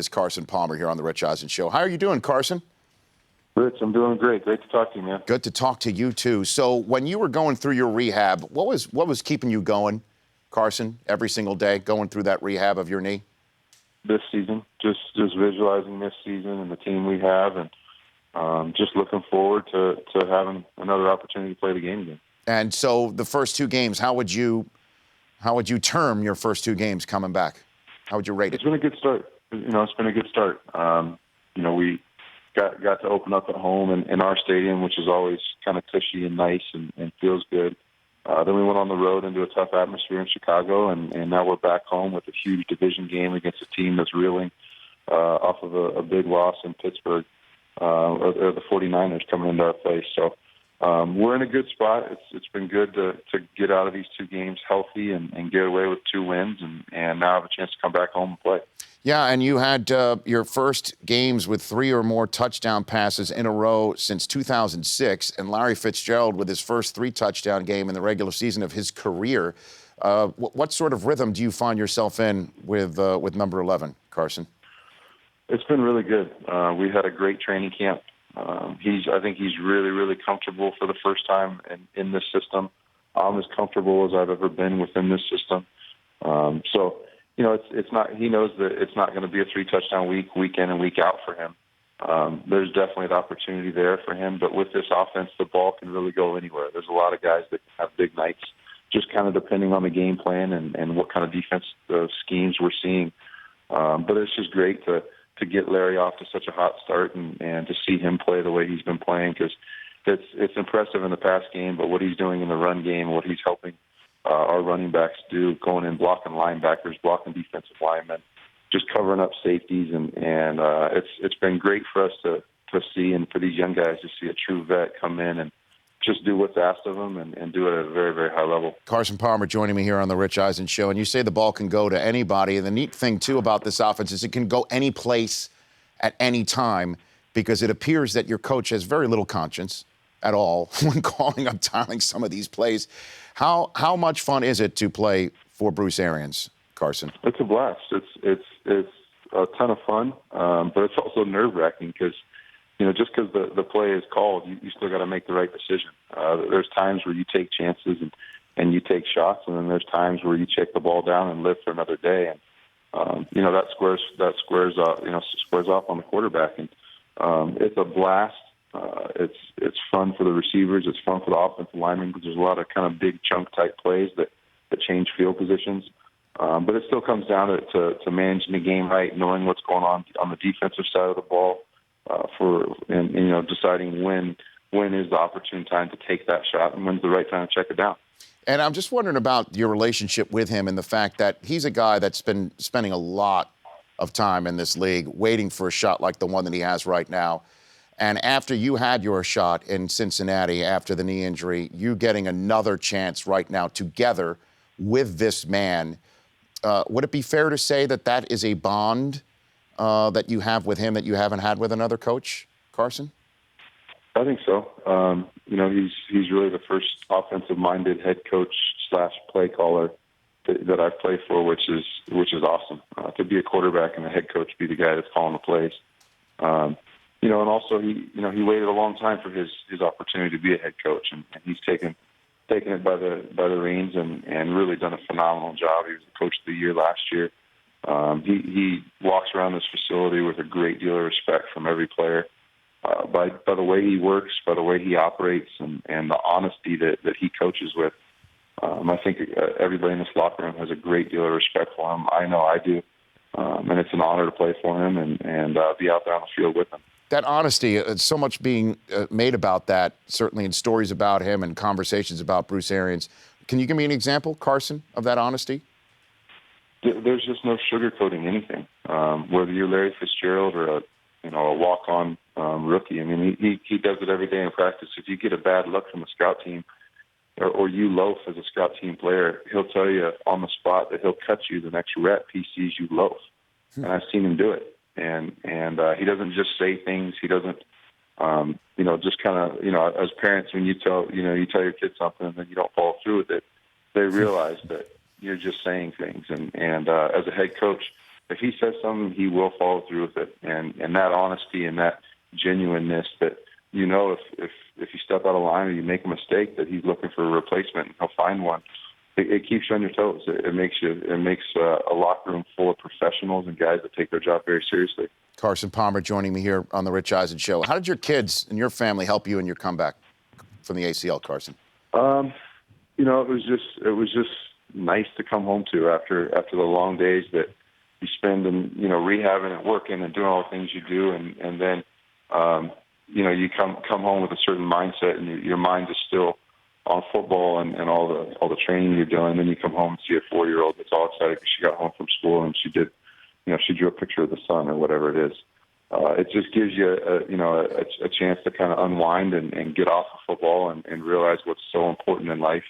is Carson Palmer here on the Rich Eisen Show. How are you doing, Carson? Rich, I'm doing great. Great to talk to you, man. Good to talk to you, too. So when you were going through your rehab, what was keeping you going, Carson, every single day, going through that rehab of your knee? This season, just visualizing this season and the team we have, and just looking forward to having another opportunity to play the game again. And so the first two games, how would you term your first two games coming back? How would you rate it? It's been a good start. It's been a good start. We got to open up at home in our stadium, which is always kind of cushy and nice and feels good. Then we went on the road into a tough atmosphere in Chicago, and now we're back home with a huge division game against a team that's reeling off of a big loss in Pittsburgh, or the 49ers coming into our place. So we're in a good spot. It's been good to get out of these two games healthy and get away with 2 wins, and now have a chance to come back home and play. Yeah, and you had your first games with 3 or more touchdown passes in a row since 2006, and Larry Fitzgerald with his first 3-touchdown game in the regular season of his career. What sort of rhythm do you find yourself in with number 11, Carson? It's been really good. We had a great training camp. I think he's really, really comfortable for the first time in this system. I'm as comfortable as I've ever been within this system. It's not. He knows that it's not going to be a 3-touchdown week in and week out for him. There's definitely an opportunity there for him, but with this offense, the ball can really go anywhere. There's a lot of guys that have big nights, just kind of depending on the game plan and what kind of defense schemes we're seeing. But it's just great to get Larry off to such a hot start and to see him play the way he's been playing, because it's impressive in the pass game, but what he's doing in the run game, what he's helping our running backs do, going in blocking linebackers, blocking defensive linemen, just covering up safeties, and it's been great for us to see, and for these young guys to see a true vet come in and just do what's asked of them and do it at a very, very high level. Carson Palmer joining me here on the Rich Eisen Show, and you say the ball can go to anybody, and the neat thing, too, about this offense is it can go any place at any time, because it appears that your coach has very little conscience at all when calling up, dialing some of these plays. How much fun is it to play for Bruce Arians, Carson? It's a blast. It's a ton of fun, but it's also nerve-wracking because, just because the play is called, you still got to make the right decision. There's times where you take chances and you take shots, and then there's times where you check the ball down and live for another day. And that squares off on the quarterback, and it's a blast. It's fun for the receivers. It's fun for the offensive linemen, because there's a lot of kind of big chunk type plays that change field positions. But it still comes down to managing the game right, knowing what's going on the defensive side of the ball, deciding when is the opportune time to take that shot and when's the right time to check it down. And I'm just wondering about your relationship with him and the fact that he's a guy that's been spending a lot of time in this league waiting for a shot like the one that he has right now. And after you had your shot in Cincinnati after the knee injury, you getting another chance right now together with this man. Would it be fair to say that is a bond that you have with him that you haven't had with another coach, Carson? I think so. He's really the first offensive-minded head coach / play caller that I've played for, which is awesome. To be a quarterback and a head coach, be the guy that's calling the plays. And also he waited a long time for his opportunity to be a head coach, and he's taken it by the reins and really done a phenomenal job. He was the coach of the year last year. He walks around this facility with a great deal of respect from every player, by the way he works, by the way he operates, and the honesty that he coaches with. I think everybody in this locker room has a great deal of respect for him. I know I do, and it's an honor to play for him and be out there on the field with him. That honesty, so much being made about that, certainly in stories about him and conversations about Bruce Arians. Can you give me an example, Carson, of that honesty? There's just no sugarcoating anything. Whether you're Larry Fitzgerald or a walk-on rookie, I mean, he does it every day in practice. If you get a bad look from the scout team, or you loaf as a scout team player, he'll tell you on the spot that he'll cut you the next rep he sees you loaf. And I've seen him do it. And he doesn't just say things. He doesn't, just kind of, as parents, when you tell your kids something and then you don't follow through with it, they realize that you're just saying things. And as a head coach, if he says something, he will follow through with it. And that honesty and that genuineness that, if you step out of line or you make a mistake, that he's looking for a replacement and he'll find one. It keeps you on your toes. It makes a locker room full of professionals and guys that take their job very seriously. Carson Palmer joining me here on the Rich Eisen Show. How did your kids and your family help you in your comeback from the ACL, Carson? It was just nice to come home to after the long days that you spend in, rehabbing and working and doing all the things you do, and then you come home with a certain mindset, and your mind is still on football and all the training you're doing. Then you come home and see a 4-year-old that's all excited because she got home from school and she drew a picture of the sun or whatever it is. It just gives you a chance to kind of unwind and get off of football and realize what's so important in life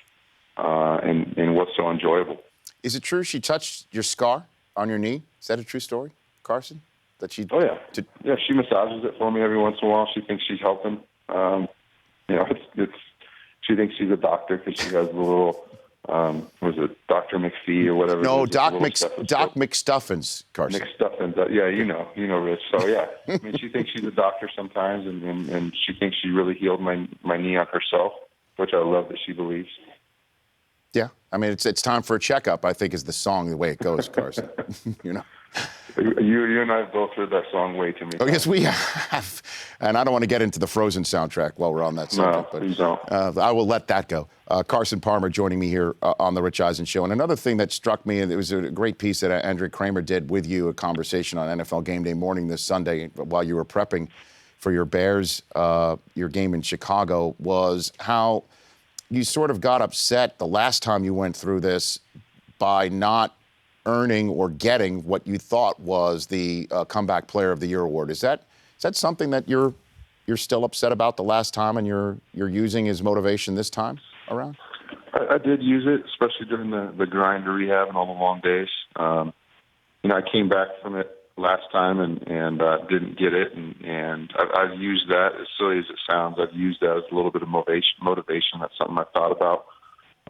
and what's so enjoyable. Is it true she touched your scar on your knee? Is that a true story, Carson? That she? Oh yeah, yeah. She massages it for me every once in a while. She thinks she's helping. She thinks she's a doctor because she has a little. Was it Dr. McPhee or whatever? No, Doc McStuffins, Carson. McStuffins. Yeah, you know, Rich. So yeah, I mean, she thinks she's a doctor sometimes, and she thinks she really healed my knee on herself, which I love that she believes. Yeah, I mean, it's time for a checkup, I think, is the song, the way it goes, Carson. You and I have both heard that song way too many times. Oh, yes, we have. And I don't want to get into the Frozen soundtrack while we're on that subject. No, please don't. I will let that go. Carson Palmer joining me here on the Rich Eisen Show. And another thing that struck me, and it was a great piece that Andrea Kramer did with you, a conversation on NFL Game Day morning this Sunday while you were prepping for your Bears, your game in Chicago, was how you sort of got upset the last time you went through this by not earning or getting what you thought was the Comeback Player of the Year award. Is that something that you're still upset about the last time, and you're using as motivation this time around? I did use it, especially during the grind to rehab and all the long days. I came back from it last time and didn't get it, and I've used that, as silly as it sounds, I've used that as a little bit of motivation. That's something I thought about.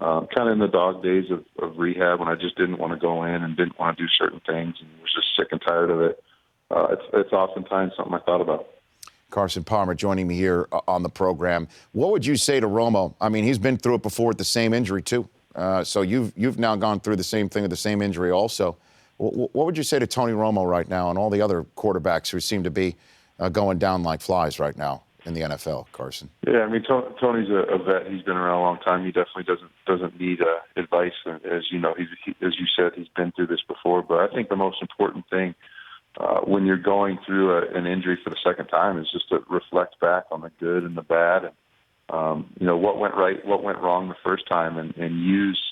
Kind of in the dog days of rehab when I just didn't want to go in and didn't want to do certain things and was just sick and tired of it. It's oftentimes something I thought about. Carson Palmer joining me here on the program. What would you say to Romo? I mean, he's been through it before with the same injury too. So you've now gone through the same thing with the same injury also. What would you say to Tony Romo right now and all the other quarterbacks who seem to be going down like flies right now in the NFL, Carson? Yeah, I mean, Tony's a vet. He's been around a long time. He definitely doesn't need advice. As you know, as you said, he's been through this before. But I think the most important thing when you're going through an injury for the second time is just to reflect back on the good and the bad, and what went right, what went wrong the first time, and use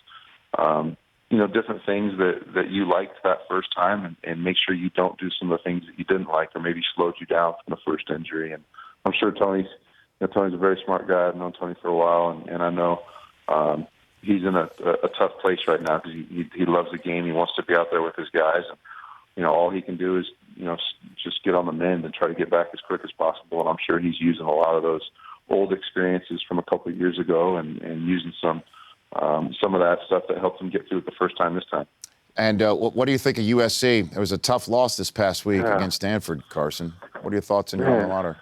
different things that you liked that first time, and make sure you don't do some of the things that you didn't like or maybe slowed you down from the first injury. And I'm sure Tony's a very smart guy. I've known Tony for a while, and I know he's in a tough place right now because he loves the game. He wants to be out there with his guys, and all he can do is just get on the mend and try to get back as quick as possible. And I'm sure he's using a lot of those old experiences from a couple of years ago and using some of that stuff that helped him get through it the first time this time. And what do you think of USC? It was a tough loss this past week against Stanford, Carson. What are your thoughts in your alma mater?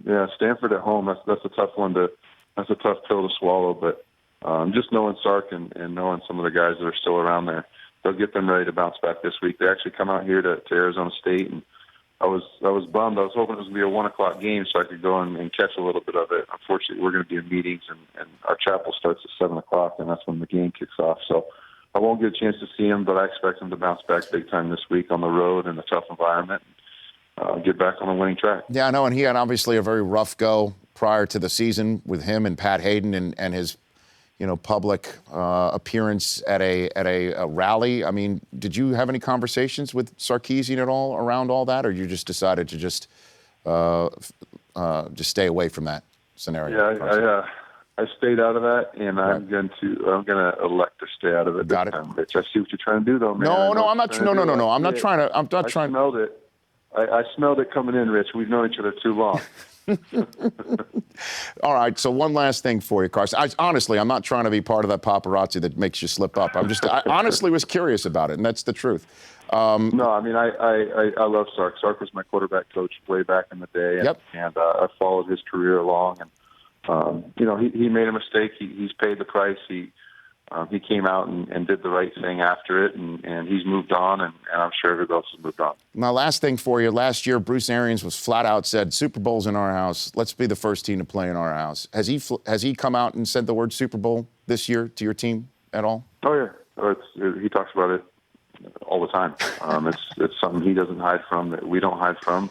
Yeah, Stanford at home, that's a tough that's a tough pill to swallow, but just knowing Sark and knowing some of the guys that are still around there, they'll get them ready to bounce back this week. They actually come out here to Arizona State, and I was bummed. I was hoping it was going to be a 1:00 game so I could go and catch a little bit of it. Unfortunately, we're going to be in meetings, and our chapel starts at 7:00, and that's when the game kicks off. So I won't get a chance to see him, but I expect him to bounce back big time this week on the road in a tough environment. Get back on a winning track. Yeah, I know, and he had obviously a very rough go prior to the season with him and Pat Hayden and his, public appearance at a rally. I mean, did you have any conversations with Sarkisian at all around all that, or you just decided to just stay away from that scenario? Yeah, I stayed out of that, and right. I'm going to elect to stay out of it. Got it. Rich, I see what you're trying to do, though, man. No, I'm not. No. I'm not trying to. I smelled it. I smelled it coming in, Rich. We've known each other too long. All right, so one last thing for you, Carson. Honestly, I'm not trying to be part of that paparazzi that makes you slip up. I honestly was curious about it, and that's the truth. No, I mean, I love Sark. Sark was my quarterback coach way back in the day, and, Yep. I followed his career along. And he made a mistake. He's paid the price. He came out and did the right thing after it, and he's moved on, and I'm sure everybody else has moved on. My last thing for you. Last year, Bruce Arians was flat out said, "Super Bowl's in our house. Let's be the first team to play in our house." Has he come out and said the word Super Bowl this year to your team at all? Oh yeah, he talks about it all the time. It's something he doesn't hide from, that we don't hide from.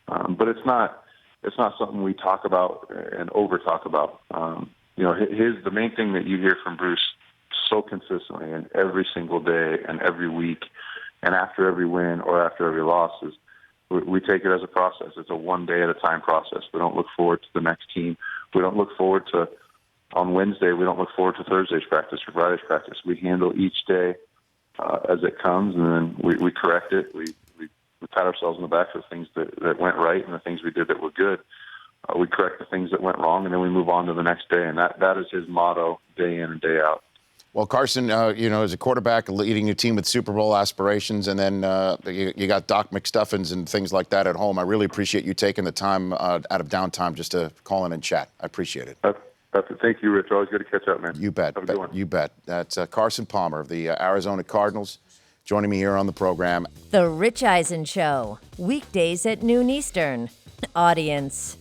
But it's not something we talk about and over talk about. The main thing that you hear from Bruce so consistently and every single day and every week and after every win or after every loss is we take it as a process. It's a one day at a time process. We don't look forward to the next team. We don't look forward to on Wednesday. We don't look forward to Thursday's practice or Friday's practice. We handle each day as it comes, and then we correct it. We pat ourselves on the back for the things that went right and the things we did that were good. We correct the things that went wrong, and then we move on to the next day. And that is his motto day in and day out. Well, Carson, as a quarterback, leading your team with Super Bowl aspirations, and then you got Doc McStuffins and things like that at home. I really appreciate you taking the time out of downtime just to call in and chat. I appreciate it. Thank you, Rich. Always good to catch up, man. You bet. Have a good one. You bet. That's Carson Palmer of the Arizona Cardinals joining me here on the program. The Rich Eisen Show, weekdays at noon Eastern. Audience.